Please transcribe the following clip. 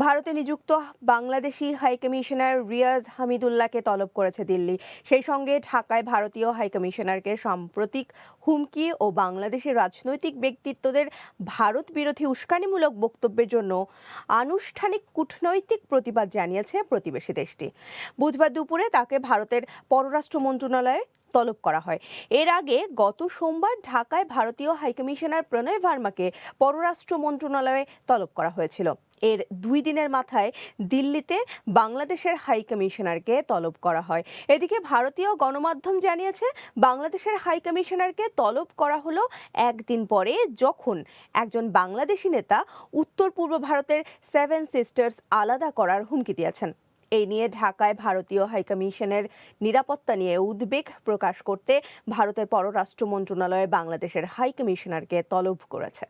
ভারতে নিযুক্ত বাংলাদেশি হাইকমিশনার রিয়াজ হামিদুল্লাহকে তলব করেছে দিল্লি। সেই সঙ্গে ঢাকায় ভারতীয় হাইকমিশনারকে সাম্প্রতিক হুমকি ও বাংলাদেশের রাজনৈতিক ব্যক্তিত্বদের ভারত বিরোধী উস্কানিমূলক বক্তব্যের জন্য আনুষ্ঠানিক কূটনৈতিক প্রতিবাদ জানিয়েছে প্রতিবেশী দেশটি। বুধবার দুপুরে তাকে ভারতের পররাষ্ট্র মন্ত্রণালয়ে তলব করা হয়। এর আগে গত সোমবার ঢাকায় ভারতীয় হাইকমিশনার প্রণয় ভার্মাকে পররাষ্ট্র মন্ত্রণালয়ে তলব করা হয়েছিল। এর 2 দিনের মাথায় দিল্লিতে বাংলাদেশের হাইকমিশনারকে তলব করা হয়। এদিকে ভারতীয় গণমাধ্যম জানিয়েছে, বাংলাদেশের হাইকমিশনারকে তলব করা হলো একদিন পরে, যখন একজন বাংলাদেশি নেতা উত্তর পূর্ব ভারতের 7 সিস্টার্স আলাদা করার হুমকি দিয়েছেন। এই নিয়ে ঢাকায় ভারতীয় হাইকমিশনের নিরাপত্তা নিয়ে উদ্বেগ প্রকাশ করতে ভারতের পররাষ্ট্র মন্ত্রণালয় বাংলাদেশের হাইকমিশনারকে তলব করেছে।